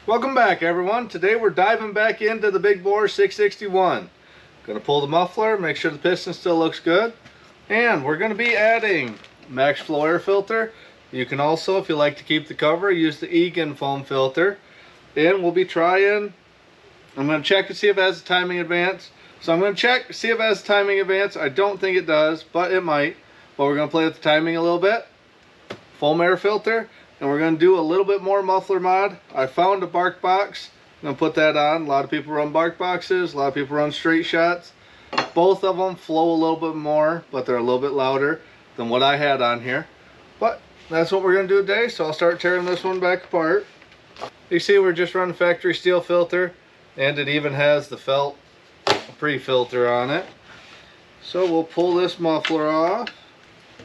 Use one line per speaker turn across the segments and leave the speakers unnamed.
Welcome back, everyone. Today we're diving back into the big bore 661. Going to pull the muffler, make sure the piston still looks good, and we're going to be adding max flow air filter. You can also, if you like to keep the cover, use the Egan foam filter. And we'll be trying, I'm going to check to see if it has a timing advance. So I'm going to check, see if it has a timing advance. I don't think it does, but it might. But we're going to play with the timing a little bit. Foam air filter. And we're going to do a little bit more muffler mod. I found a bark box. I'm going to put that on. A lot of people run bark boxes. A lot of people run straight shots. Both of them flow a little bit more, but they're a little bit louder than what I had on here. But that's what we're going to do today. So I'll start tearing this one back apart. You see we're just running factory steel filter. And it even has the felt pre-filter on it. So we'll pull this muffler off.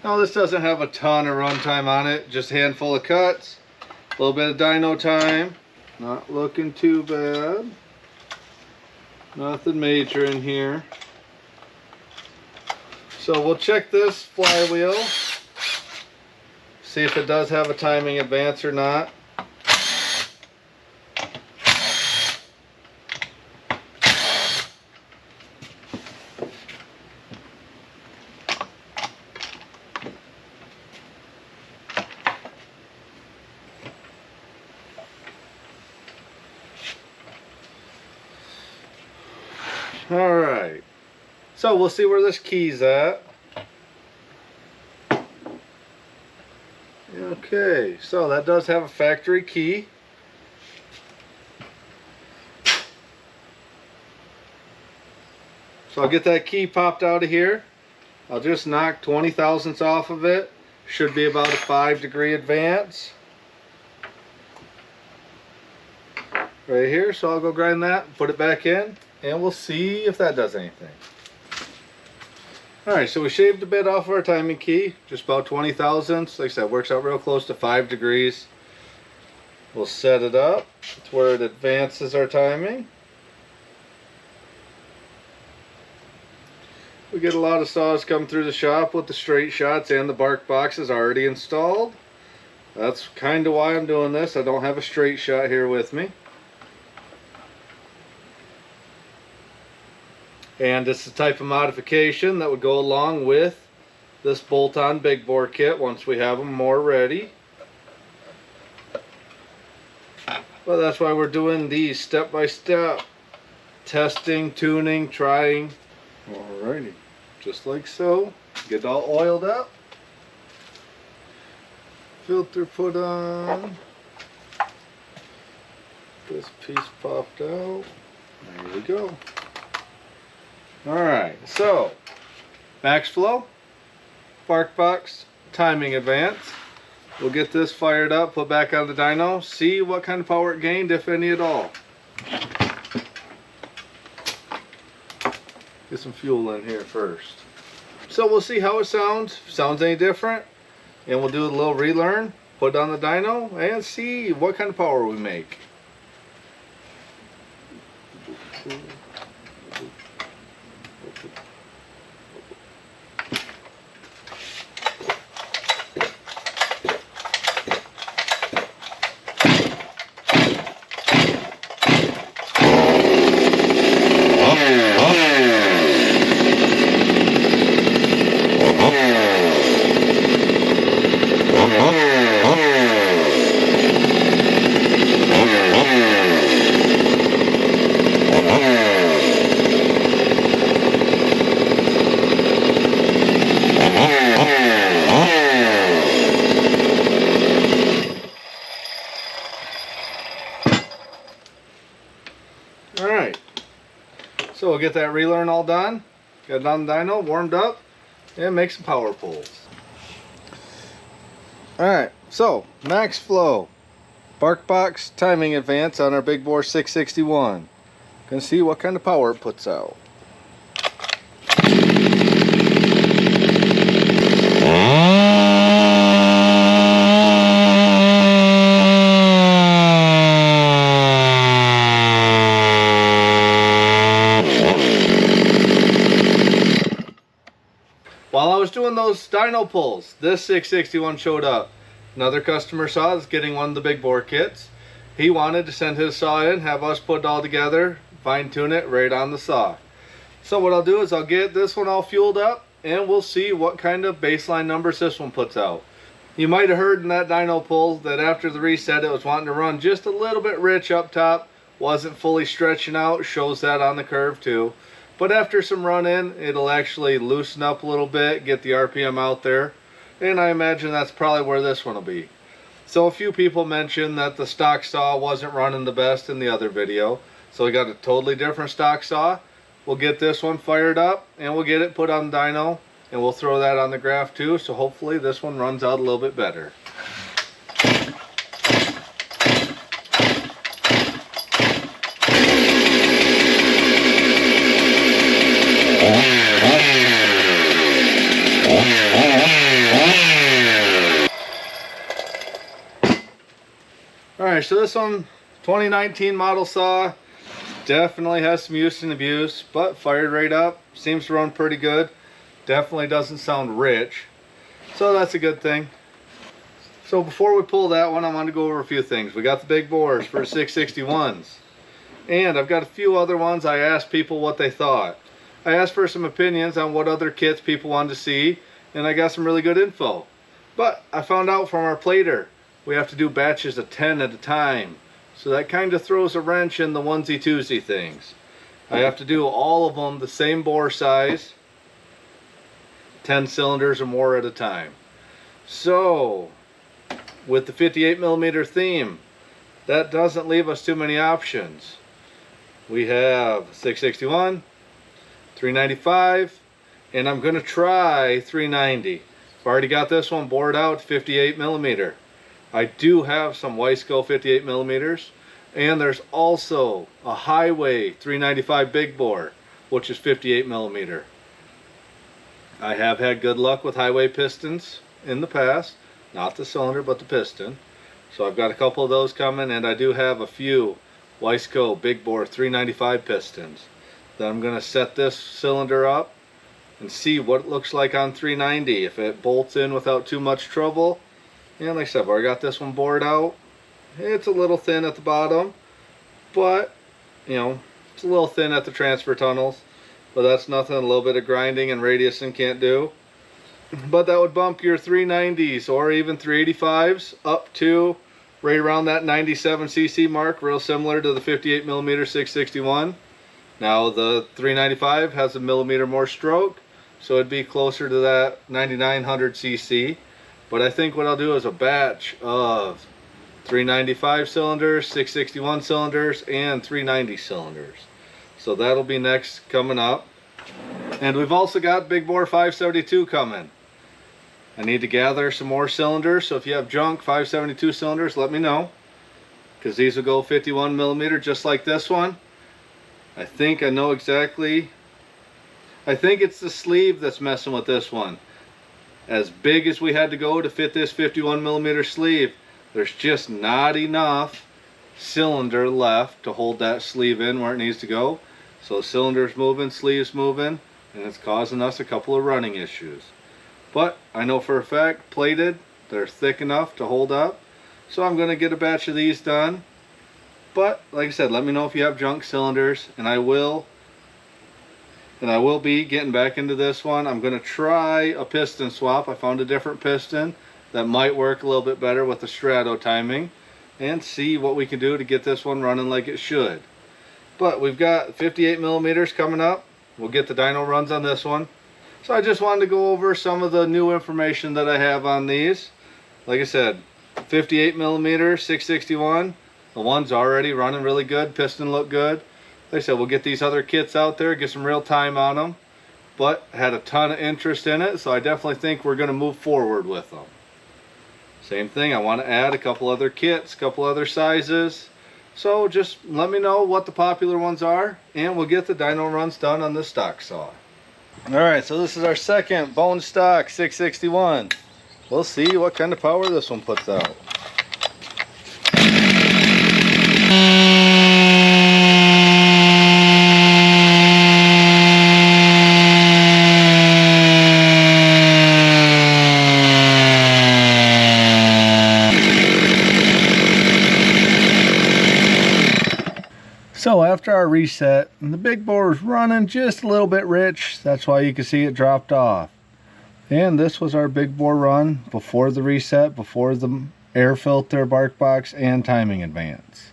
Now this doesn't have a ton of runtime on it, just a handful of cuts, a little bit of dyno time, not looking too bad, nothing major in here. So we'll check this flywheel, see if it does have a timing advance or not. Alright, so we'll see where this key's at. Okay, so that does have a factory key. So I'll get that key popped out of here. I'll just knock 20 thousandths off of it. Should be about a 5-degree advance. Right here, so I'll go grind that, put it back in. And we'll see if that does anything. Alright, so we shaved a bit off of our timing key, just about 20 thousandths. Like I said, works out real close to 5 degrees. We'll set it up to where it advances our timing. We get a lot of saws come through the shop with the straight shots and the bark boxes already installed. That's kind of why I'm doing this. I don't have a straight shot here with me. And it's the type of modification that would go along with this bolt-on big bore kit once we have them more ready. But that's why we're doing these step-by-step. Testing, tuning, trying. Alrighty, just like so. Get it all oiled up. Filter put on. This piece popped out. There we go. Alright, so max flow, bark box, timing advance. We'll get this fired up, put back on the dyno, see what kind of power it gained, if any at all. Get some fuel in here first. So we'll see how it sounds, if it sounds any different, and we'll do a little relearn, put it on the dyno, and see what kind of power we make. Alright, so we'll get that relearn all done, get it on the dyno, warmed up, and make some power pulls. Alright, so max flow, bark box, timing advance on our big bore 661. Gonna see what kind of power it puts out. While I was doing those dyno pulls, this 661 showed up. Another customer saw us getting one of the big bore kits. he wanted to send his saw in, have us put it all together, fine tune it right on the saw. So what I'll do is I'll get this one all fueled up and we'll see what kind of baseline numbers this one puts out. You might have heard in that dyno pull that after the reset it was wanting to run just a little bit rich up top, wasn't fully stretching out, shows that on the curve too. But after some run in, it'll actually loosen up a little bit, get the RPM out there, and I imagine that's probably where this one will be. So a few people mentioned that the stock saw wasn't running the best in the other video, so we got a totally different stock saw. We'll get this one fired up and we'll get it put on dyno, and we'll throw that on the graph too, so hopefully this one runs out a little bit better. Alright, so this one, 2019 model saw, definitely has some use and abuse, but fired right up, seems to run pretty good. Definitely doesn't sound rich, so that's a good thing. So before we pull that one, I'm going to go over a few things. We got the big bores for 661s, and I've got a few other ones. I asked people what they thought. I asked for some opinions on what other kits people wanted to see, and I got some really good info. But I found out from our plater, we have to do batches of 10 at a time. So that kind of throws a wrench in the onesie twosie things. I have to do all of them the same bore size, 10 cylinders or more at a time. So with the 58mm theme, that doesn't leave us too many options. We have 661, 395, and I'm going to try 390. I've already got this one bored out 58mm. I do have some Weisco 58mm, and there's also a Highway 395 big bore, which is 58mm. I have had good luck with Highway pistons in the past, not the cylinder but the piston. So I've got a couple of those coming, and I do have a few Weisco big bore 395 pistons. Then I'm going to set this cylinder up and see what it looks like on 390, if it bolts in without too much trouble. And like I said, I got this one bored out. It's a little thin at the bottom, but you know, it's a little thin at the transfer tunnels, but that's nothing a little bit of grinding and radiusing can't do. But that would bump your 390s or even 385s up to right around that 97cc mark, real similar to the 58mm 661. Now the 395 has a millimeter more stroke, so it'd be closer to that 9900cc. But I think what I'll do is a batch of 395 cylinders, 661 cylinders, and 390 cylinders. So that'll be next coming up. And we've also got big bore 572 coming. I need to gather some more cylinders, so if you have junk 572 cylinders, let me know, because these will go 51mm just like this one. I think I know exactly. I think it's the sleeve that's messing with this one. As big as we had to go to fit this 51mm sleeve, there's just not enough cylinder left to hold that sleeve in where it needs to go. So cylinder's moving, sleeve's moving, and it's causing us a couple of running issues. But I know for a fact, plated, they're thick enough to hold up. So I'm going to get a batch of these done. But like I said, let me know if you have junk cylinders, and I will be getting back into this one. I'm going to try a piston swap. I found a different piston that might work a little bit better with the strato timing, and see what we can do to get this one running like it should. But we've got 58mm coming up. We'll get the dyno runs on this one. So I just wanted to go over some of the new information that I have on these. Like I said, 58mm 661, the one's already running really good. Piston look good. Like I said, we'll get these other kits out there, get some real time on them. But had a ton of interest in it, so I definitely think we're going to move forward with them. Same thing, I want to add a couple other kits, a couple other sizes. So just let me know what the popular ones are, and we'll get the dyno runs done on this stock saw. Alright, so this is our second bone stock 661. We'll see what kind of power this one puts out. after our reset, and the big bore was running just a little bit rich. That's why you can see it dropped off. And this was our big bore run before the reset, before the air filter, bark box, and timing advance.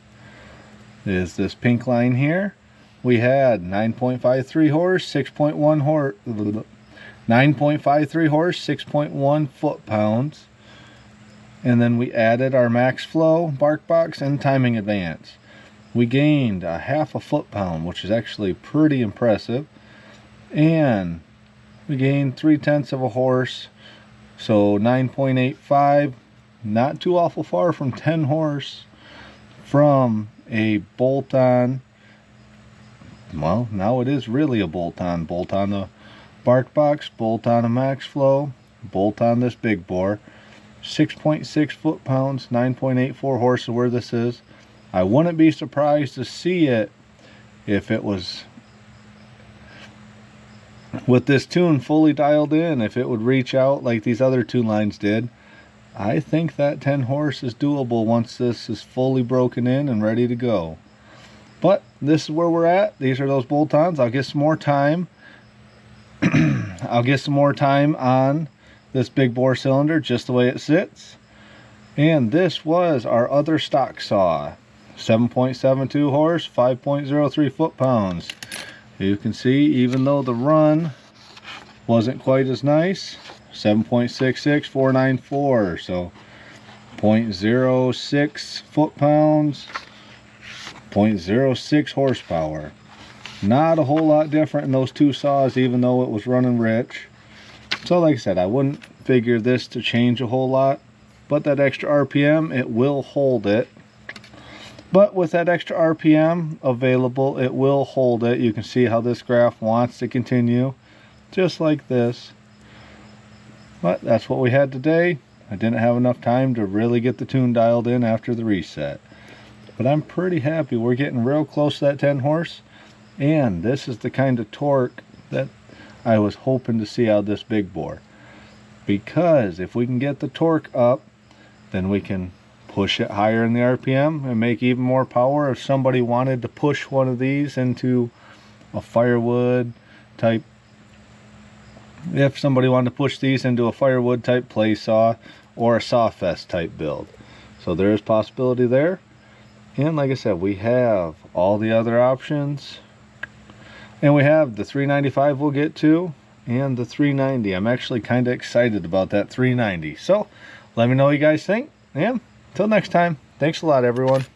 Is this pink line here. We had 9.53 horse, 6.1 horse, 9.53 horse, 6.1 foot-pounds. And then we added our max flow, bark box, and timing advance. We gained a half a foot-pound, which is actually pretty impressive. And we gained 3/10 of a horse, so 9.85, not too awful far from 10 horse from a bolt-on. Well, now it is really a bolt-on. Bolt on the bark box, bolt on a max flow, bolt on this big bore. 6.6 foot-pounds, 9.84 horses where this is. I wouldn't be surprised to see it if it was with this tune fully dialed in, if it would reach out like these other tune lines did. I think that 10 horse is doable once this is fully broken in and ready to go. But this is where we're at. These are those bolt-ons. I'll get some more time. I'll get some more time on this big bore cylinder just the way it sits. And this was our other stock saw. 7.72 horse, 5.03 foot-pounds. You can see, even though the run wasn't quite as nice, 7.66, 494, so 0.06 foot-pounds, 0.06 horsepower. Not a whole lot different in those two saws, even though it was running rich. So like I said, I wouldn't figure this to change a whole lot, but that extra RPM, it will hold it. But with that extra RPM available, it will hold it. You can see how this graph wants to continue, just like this. But that's what we had today. I didn't have enough time to really get the tune dialed in after the reset. But I'm pretty happy. We're getting real close to that 10 horse. And this is the kind of torque that I was hoping to see out of this big bore. Because if we can get the torque up, then we can push it higher in the RPM and make even more power. If somebody wanted to push one of these into a firewood type, if somebody wanted to push these into a firewood type play saw or a sawfest type build. So there is possibility there. And like I said, we have all the other options. And we have the 395 we'll get to, and the 390. I'm actually kind of excited about that 390. So let me know what you guys think. And until next time, thanks a lot, everyone.